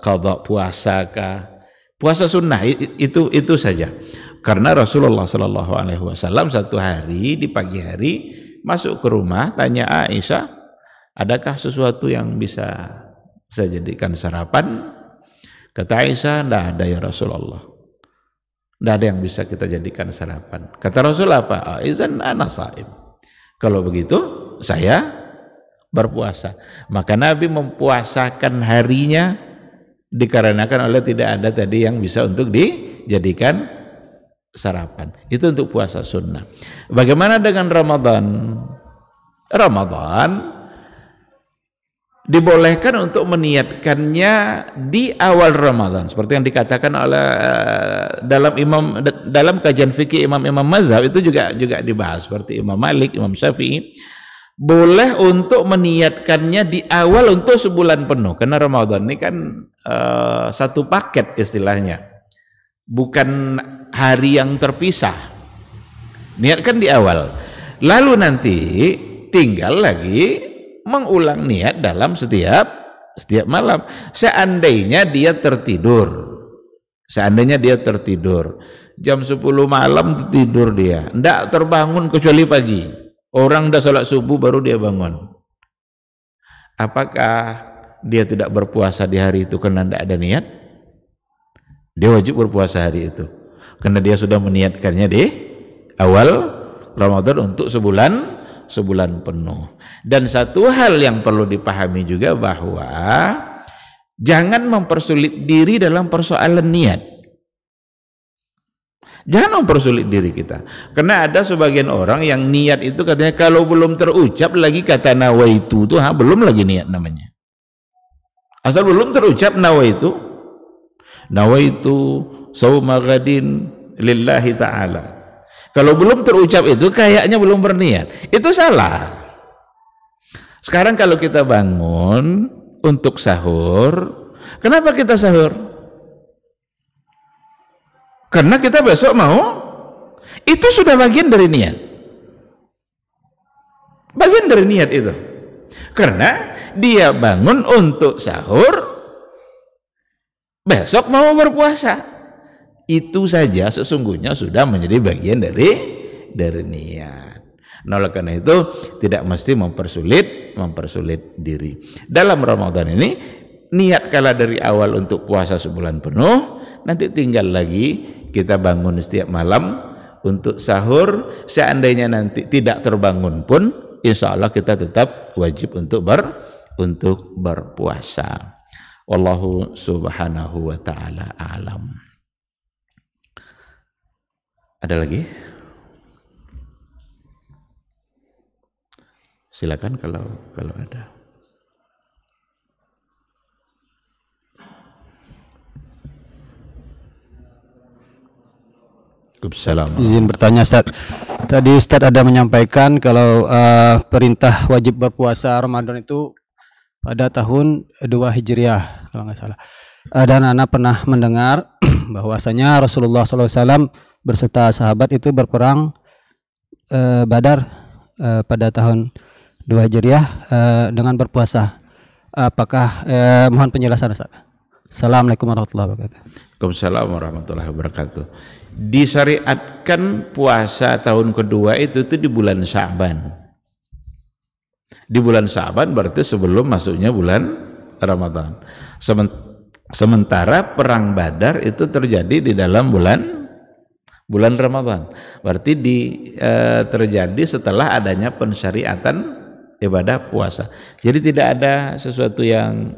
qadha puasakah. Puasa sunnah itu saja. Karena Rasulullah Sallallahu Alaihi Wasallam satu hari di pagi hari masuk ke rumah, tanya Aisyah, adakah sesuatu yang bisa saya jadikan sarapan? Kata Aisyah, tidak ada ya Rasulullah, tidak ada yang bisa kita jadikan sarapan. Kata Rasul apa? Izan ana shaim. Kalau begitu saya berpuasa. Maka Nabi mempuasakan harinya dikarenakan oleh tidak ada tadi yang bisa untuk dijadikan sarapan. Itu untuk puasa sunnah. Bagaimana dengan Ramadan? Ramadan dibolehkan untuk meniatkannya di awal Ramadan, seperti yang dikatakan oleh dalam kajian fikih imam-imam mazhab itu juga dibahas, seperti Imam Malik, Imam Syafi'i, boleh untuk meniatkannya di awal untuk sebulan penuh, karena Ramadan ini kan satu paket istilahnya, bukan hari yang terpisah. Niatkan di awal, lalu nanti tinggal lagi mengulang niat dalam setiap malam. Seandainya dia tertidur jam 10 malam tidur, dia tidak terbangun kecuali pagi, orang sudah sholat subuh baru dia bangun, apakah dia tidak berpuasa di hari itu karena tidak ada niat? Dia wajib berpuasa hari itu karena dia sudah meniatkannya di awal Ramadan untuk sebulan penuh. Dan satu hal yang perlu dipahami juga, bahwa jangan mempersulit diri dalam persoalan niat. Jangan mempersulit diri kita, karena ada sebagian orang yang niat itu katanya kalau belum terucap lagi kata nawaitu itu belum lagi niat namanya. Asal belum terucap nawaitu sauma ghadin lillahi ta'ala. Kalau belum terucap itu kayaknya belum berniat. Itu salah. Sekarang kalau kita bangun untuk sahur, kenapa kita sahur? Karena kita besok mau. Itu sudah bagian dari niat. Bagian dari niat itu. Karena dia bangun untuk sahur, besok mau berpuasa. Itu saja sesungguhnya sudah menjadi bagian dari niat. Nah, oleh karena itu tidak mesti mempersulit diri. Dalam Ramadan ini niat kala dari awal untuk puasa sebulan penuh, nanti tinggal lagi kita bangun setiap malam untuk sahur. Seandainya nanti tidak terbangun pun, insya Allah kita tetap wajib untuk berpuasa. Wallahu subhanahu wa ta'ala a'lam. Ada lagi? Silakan kalau ada. Izin bertanya, Ustaz. Tadi Ustaz ada menyampaikan kalau perintah wajib berpuasa Ramadan itu pada tahun 2 Hijriah kalau nggak salah. Dan Ana pernah mendengar bahwasanya Rasulullah SAW berserta sahabat itu berperang Badar pada tahun 2 Hijriah dengan berpuasa. Apakah mohon penjelasan, Ustaz? Assalamualaikum warahmatullahi wabarakatuh. Waalaikumsalam warahmatullahi wabarakatuh. Disyariatkan puasa tahun kedua itu di bulan Sya'ban. Di bulan Sya'ban berarti sebelum masuknya bulan Ramadan. Sementara perang Badar itu terjadi di dalam bulan Ramadan. Berarti terjadi setelah adanya pensyariatan ibadah puasa. Jadi tidak ada sesuatu yang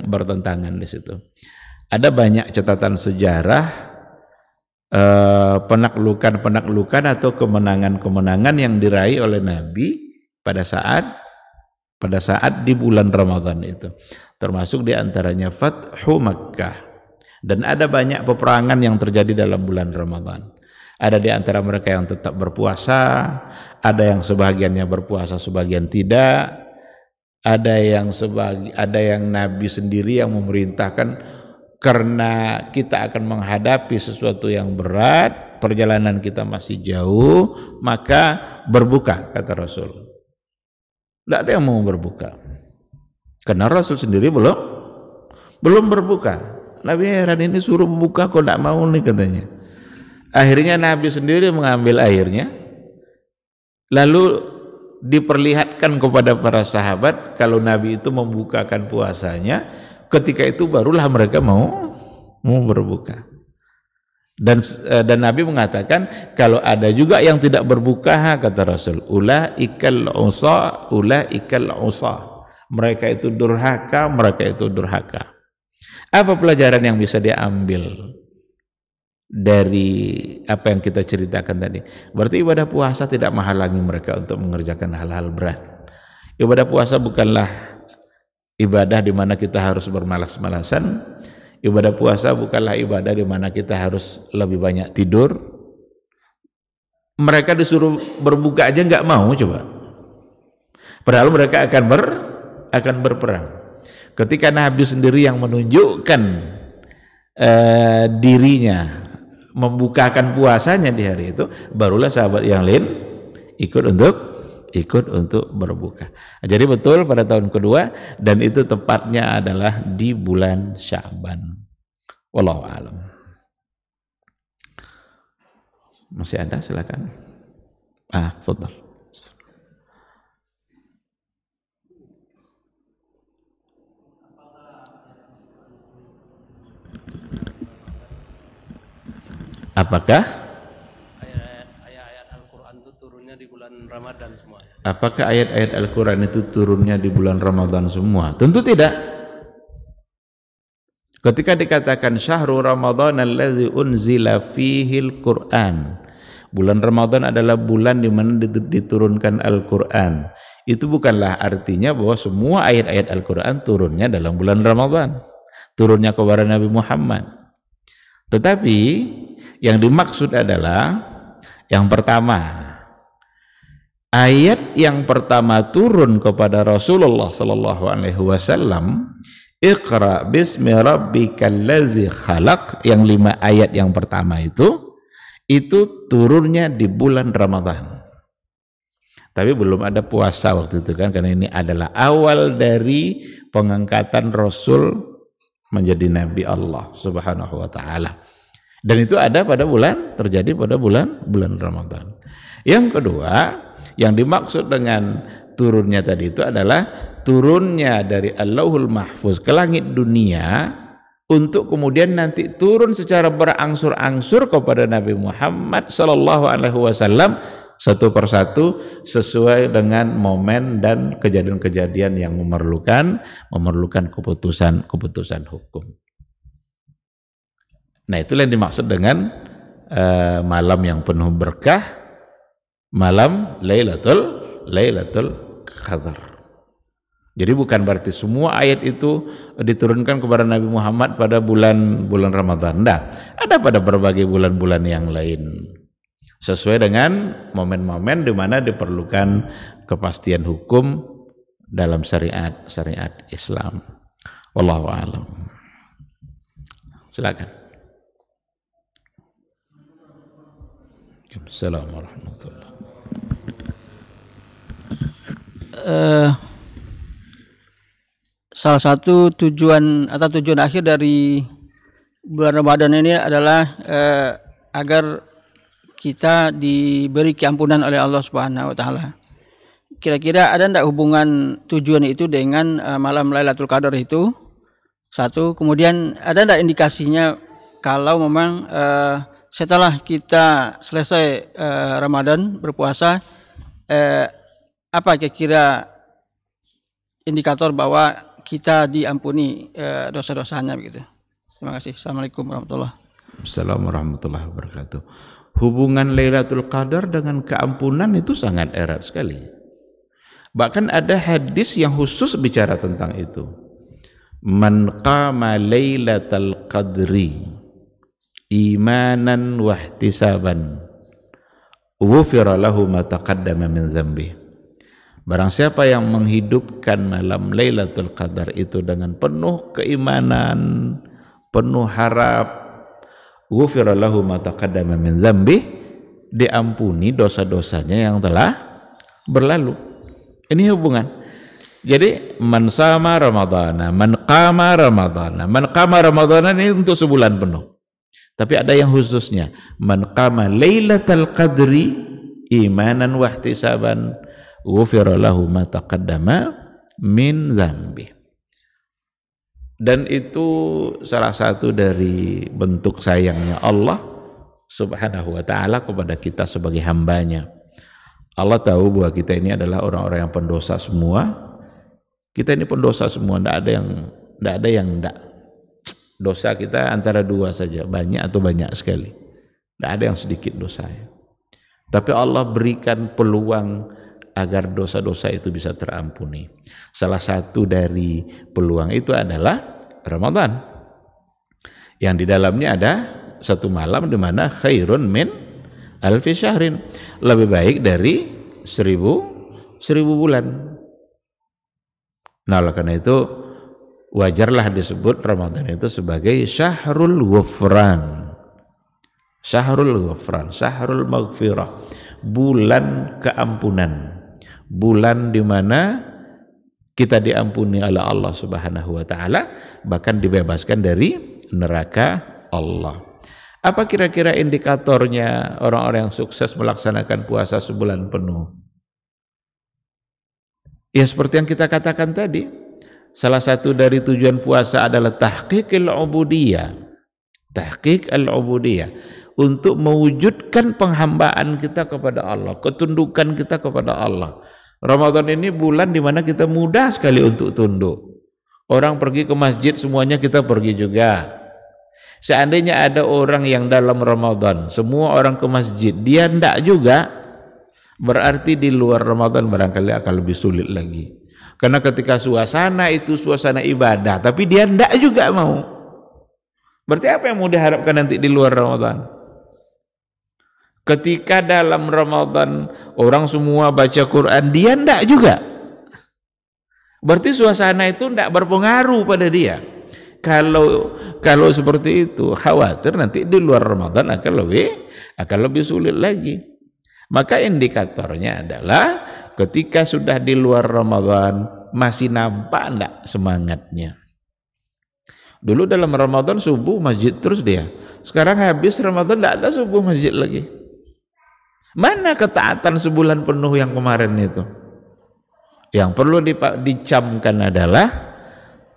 bertentangan di situ. Ada banyak catatan sejarah penaklukan atau kemenangan yang diraih oleh Nabi pada saat di bulan Ramadan itu. Termasuk diantaranya Fathu Makkah. Dan ada banyak peperangan yang terjadi dalam bulan Ramadan. Ada di antara mereka yang tetap berpuasa, ada yang sebagiannya berpuasa, sebagian tidak. Ada yang Nabi sendiri yang memerintahkan, karena kita akan menghadapi sesuatu yang berat, perjalanan kita masih jauh, maka berbuka, kata Rasul. Tidak ada yang mau berbuka. Karena Rasul sendiri belum berbuka. Nabi heran, ini suruh buka kok tidak mau nih katanya. Akhirnya Nabi sendiri mengambil airnya, lalu diperlihatkan kepada para sahabat kalau Nabi itu membukakan puasanya. Ketika itu barulah mereka mau berbuka. Dan Nabi mengatakan kalau ada juga yang tidak berbuka, kata Rasul, ulaikal usa. Mereka itu durhaka. Apa pelajaran yang bisa diambil dari apa yang kita ceritakan tadi? Berarti ibadah puasa tidak menghalangi mereka untuk mengerjakan hal-hal berat. Ibadah puasa bukanlah ibadah di mana kita harus bermalas-malasan. Ibadah puasa bukanlah ibadah di mana kita harus lebih banyak tidur. Mereka disuruh berbuka aja nggak mau, coba. Padahal mereka akan berperang. Ketika Nabi sendiri yang menunjukkan dirinya membukakan puasanya di hari itu, barulah sahabat yang lain ikut untuk berbuka. Jadi betul pada tahun kedua, dan itu tepatnya adalah di bulan Sya'ban. Wallahu a'lam. Masih ada, silakan. Tafadhal. Apakah ayat-ayat Al-Quran itu turunnya di bulan Ramadan semuanya? Apakah ayat-ayat Al-Quran itu turunnya di bulan Ramadan semua? Tentu tidak. Ketika dikatakan syahrul Ramadan allazi unzila fihil Quran, bulan Ramadan adalah bulan di mana diturunkan Al-Quran. itu bukanlah artinya bahwa semua ayat-ayat Al-Quran turunnya dalam bulan Ramadan, turunnya kepada Nabi Muhammad. Tetapi yang dimaksud adalah yang pertama, ayat yang pertama turun kepada Rasulullah sallallahu alaihi wasallam, Iqra bismi rabbikal ladzi khalaq, yang 5 ayat yang pertama itu turunnya di bulan Ramadan. Tapi belum ada puasa waktu itu kan, karena ini adalah awal dari pengangkatan Rasul menjadi Nabi Allah Subhanahu wa ta'ala. Dan itu ada terjadi pada bulan Ramadan. Yang kedua, yang dimaksud dengan turunnya tadi itu adalah turunnya dari Allahul Mahfuz ke langit dunia, untuk kemudian nanti turun secara berangsur-angsur kepada Nabi Muhammad sallallahu alaihi wasallam satu persatu sesuai dengan momen dan kejadian-kejadian yang memerlukan keputusan hukum. Nah, itulah yang dimaksud dengan malam yang penuh berkah, malam Lailatul Qadar. Jadi bukan berarti semua ayat itu diturunkan kepada Nabi Muhammad pada bulan Ramadan. Nah, ada pada berbagai bulan-bulan yang lain, sesuai dengan momen-momen di mana diperlukan kepastian hukum dalam syariat Islam. Wallahu a'lam. Silakan. Assalamualaikum warahmatullahi wabarakatuh. Salah satu tujuan akhir dari bulan Ramadan ini adalah agar kita diberi keampunan oleh Allah Subhanahu wa taala. Kira-kira ada enggak hubungan tujuan itu dengan malam Lailatul Qadar itu? Satu, kemudian ada enggak indikasinya kalau memang setelah kita selesai Ramadan berpuasa, apa kira-kira indikator bahwa kita diampuni dosa-dosanya begitu? Terima kasih. Assalamualaikum warahmatullahi wabarakatuh. Assalamualaikum warahmatullahi wabarakatuh. Hubungan Lailatul Qadar dengan keampunan itu sangat erat sekali. Bahkan ada hadis yang khusus bicara tentang itu. Man qama Lailatul Qadri imanan wa ihtisaban ghufira lahu ma taqaddama min dzambi. Barang siapa yang menghidupkan malam Lailatul Qadar itu dengan penuh keimanan, penuh harap, ghufira lahu ma taqaddama min dzambi, diampuni dosa-dosanya yang telah berlalu. Ini hubungan. Jadi man sama Ramadhana, man qama Ramadhana. Man qama Ramadhana ini untuk sebulan penuh. Tapi ada yang khususnya, man qama Lailatul Qadri imanan wa ihtisaban ghufira lahu ma taqaddama min dzambi. Dan itu salah satu dari bentuk sayangnya Allah Subhanahu wa ta'ala kepada kita sebagai hambanya. Allah tahu bahwa kita ini adalah orang-orang yang pendosa semua. Kita ini pendosa semua, tidak ada yang tidak. Dosa kita antara dua saja, banyak atau banyak sekali. Tidak ada yang sedikit dosanya. Tapi Allah berikan peluang agar dosa-dosa itu bisa terampuni. Salah satu dari peluang itu adalah Ramadan, yang di dalamnya ada satu malam di mana khairun min alfi syahrin, lebih baik dari 1000 bulan. Nah, oleh karena itu wajarlah disebut Ramadan itu sebagai syahrul ghufran, syahrul maghfirah, bulan keampunan, bulan di mana kita diampuni oleh Allah Subhanahu wa ta'ala, bahkan dibebaskan dari neraka Allah. Apa kira-kira indikatornya orang-orang yang sukses melaksanakan puasa sebulan penuh? Ya seperti yang kita katakan tadi, salah satu dari tujuan puasa adalah tahqiq al-ubudiyah, untuk mewujudkan penghambaan kita kepada Allah, ketundukan kita kepada Allah. Ramadan ini bulan di mana kita mudah sekali untuk tunduk. Orang pergi ke masjid semuanya kita pergi juga. Seandainya ada orang yang dalam Ramadan semua orang ke masjid, dia tidak juga, Berarti di luar Ramadan barangkali akan lebih sulit lagi. Karena ketika suasana itu suasana ibadah, tapi dia tidak juga mau. Berarti apa yang mau diharapkan nanti di luar Ramadan? Ketika dalam Ramadan orang semua baca Quran, dia tidak juga. Berarti suasana itu tidak berpengaruh pada dia. Kalau seperti itu, khawatir nanti di luar Ramadan akan lebih sulit lagi. Maka indikatornya adalah ketika sudah di luar Ramadan masih nampak enggak semangatnya. Dulu dalam Ramadan subuh masjid terus dia. Sekarang habis Ramadan enggak ada subuh masjid lagi. Mana ketaatan sebulan penuh yang kemarin itu? Yang perlu dicamkan adalah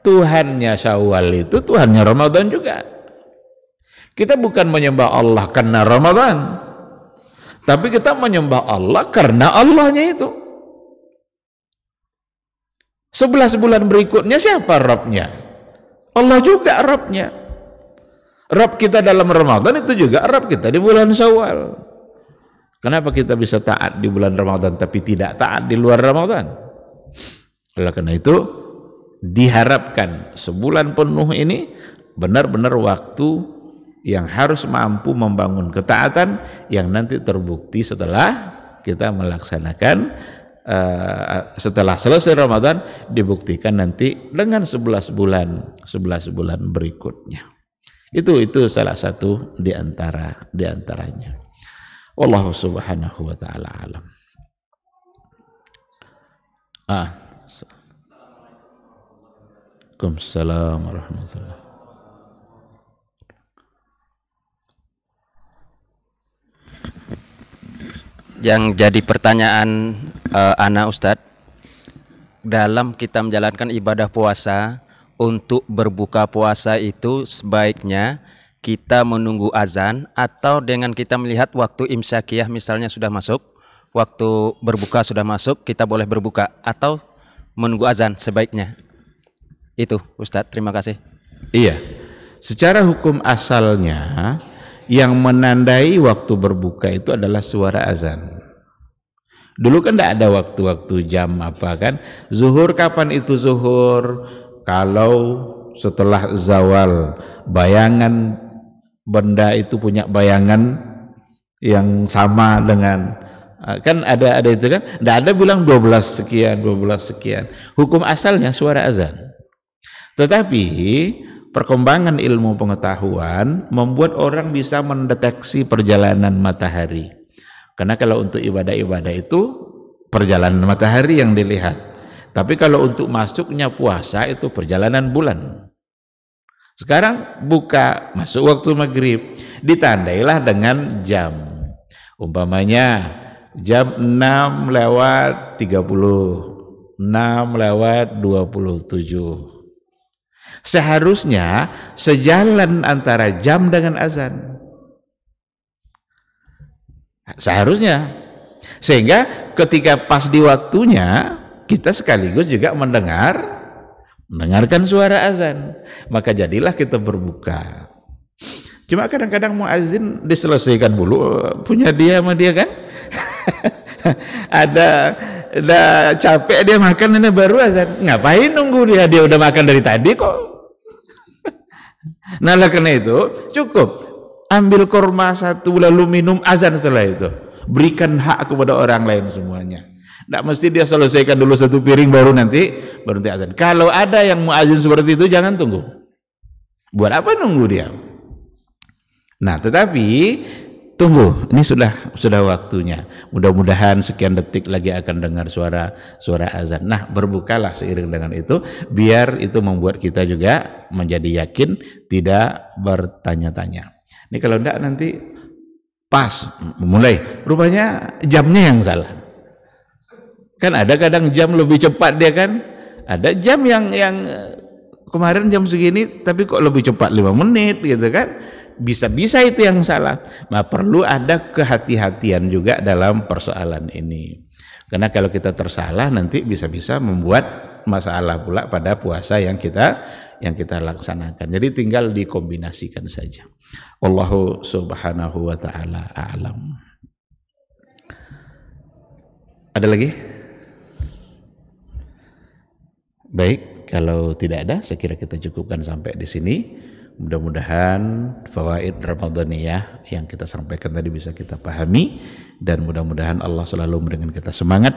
Tuhannya Syawal itu Tuhannya Ramadan juga. Kita bukan menyembah Allah karena Ramadan, tapi kita menyembah Allah karena Allahnya itu. 11 bulan berikutnya siapa Rabbnya? Allah juga Rabbnya. Rabb kita dalam Ramadan itu juga Rabb kita di bulan Syawal. Kenapa kita bisa taat di bulan Ramadan tapi tidak taat di luar Ramadan? Oleh karena itu diharapkan sebulan penuh ini benar-benar waktu yang harus mampu membangun ketaatan yang nanti terbukti setelah kita melaksanakan setelah selesai Ramadan, dibuktikan nanti dengan 11 bulan berikutnya. Itu salah satu di antaranya. Wallahu subhanahu wa ta'ala alam. Waalaikumsalam warahmatullahi. Yang jadi pertanyaan Ana Ustadz, dalam kita menjalankan ibadah puasa, untuk berbuka puasa itu sebaiknya kita menunggu azan atau dengan kita melihat waktu imsakiyah misalnya sudah masuk, waktu berbuka sudah masuk, kita boleh berbuka atau menunggu azan sebaiknya. Itu Ustadz, terima kasih. Iya, secara hukum asalnya yang menandai waktu berbuka itu adalah suara azan. Dulu kan tidak ada waktu-waktu jam apa kan. Zuhur kapan itu zuhur? Kalau setelah zawal, bayangan benda itu punya bayangan yang sama dengan kan ada itu kan. Tidak ada bilang 12 sekian. Hukum asalnya suara azan. Tetapi perkembangan ilmu pengetahuan membuat orang bisa mendeteksi perjalanan matahari. Karena kalau untuk ibadah-ibadah itu perjalanan matahari yang dilihat. Tapi kalau untuk masuknya puasa itu perjalanan bulan. Sekarang buka, masuk waktu maghrib, ditandailah dengan jam. Umpamanya jam 6:30, 6:27. Seharusnya sejalan antara jam dengan azan. Seharusnya. Sehingga ketika pas di waktunya kita sekaligus juga mendengarkan suara azan. Maka jadilah kita berbuka. Cuma kadang-kadang muazin diselesaikan dulu punya dia sama dia kan. ada capek dia makan ini baru azan. Ngapain nunggu dia udah makan dari tadi kok. Nah, karena itu cukup ambil kurma satu lalu minum azan setelah itu. Berikan hak kepada orang lain semuanya. Tidak mesti dia selesaikan dulu satu piring baru nanti azan. Kalau ada yang muazin seperti itu jangan tunggu. Buat apa nunggu dia? Nah, tetapi tunggu, ini sudah waktunya. Mudah-mudahan sekian detik lagi akan dengar suara azan. Nah, berbukalah seiring dengan itu, biar itu membuat kita juga menjadi yakin, tidak bertanya-tanya. Ini kalau enggak nanti pas mulai, rupanya jamnya yang salah. Kan ada kadang jam lebih cepat dia kan, ada jam yang kemarin jam segini tapi kok lebih cepat 5 menit gitu kan. Bisa-bisa itu yang salah. Nah, perlu ada kehati-hatian juga dalam persoalan ini. Karena kalau kita tersalah nanti bisa-bisa membuat masalah pula pada puasa yang kita laksanakan. Jadi tinggal dikombinasikan saja. Wallahu subhanahu wa ta'ala a'lam. Ada lagi? Baik, kalau tidak ada, saya kira kita cukupkan sampai di sini. Mudah-mudahan fawaid Ramadaniyah yang kita sampaikan tadi bisa kita pahami, dan mudah-mudahan Allah selalu memberikan kita semangat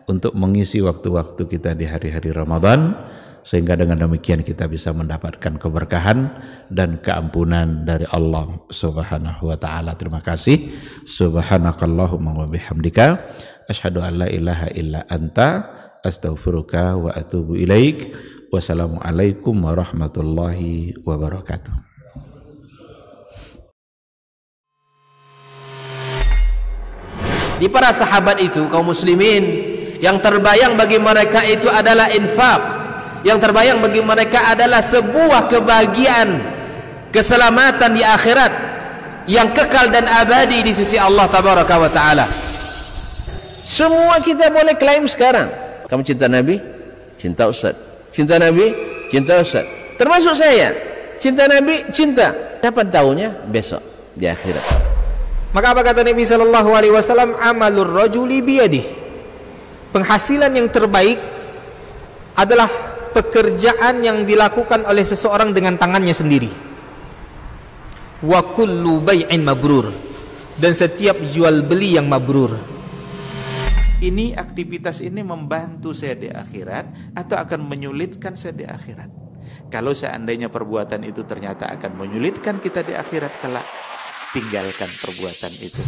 untuk mengisi waktu-waktu kita di hari-hari Ramadan, sehingga dengan demikian kita bisa mendapatkan keberkahan dan keampunan dari Allah Subhanahu wa taala. Terima kasih. Subhanakallahumma wa bihamdika asyhadu an la ilaha illa anta astaghfiruka wa atubu ilaik. Wassalamualaikum warahmatullahi wabarakatuh. Di para sahabat itu, kaum muslimin, yang terbayang bagi mereka itu adalah infak, yang terbayang bagi mereka adalah sebuah kebahagiaan, keselamatan di akhirat yang kekal dan abadi di sisi Allah tabaraka wa taala. Semua kita boleh klaim sekarang, kamu cinta Nabi, cinta Ustaz. Cinta Nabi, cinta Ustaz. Termasuk saya, cinta Nabi, cinta. Dapat tahunya besok di akhirat. Maka apa kata Nabi sallallahu alaihi wasallam? Amalur rajuli biyadih. Penghasilan yang terbaik adalah pekerjaan yang dilakukan oleh seseorang dengan tangannya sendiri. Wa kullu bai'in mabrur. Dan setiap jual beli yang mabrur. Ini aktivitas ini membantu saya di akhirat atau akan menyulitkan saya di akhirat? Kalau seandainya perbuatan itu ternyata akan menyulitkan kita di akhirat kelak, tinggalkan perbuatan itu.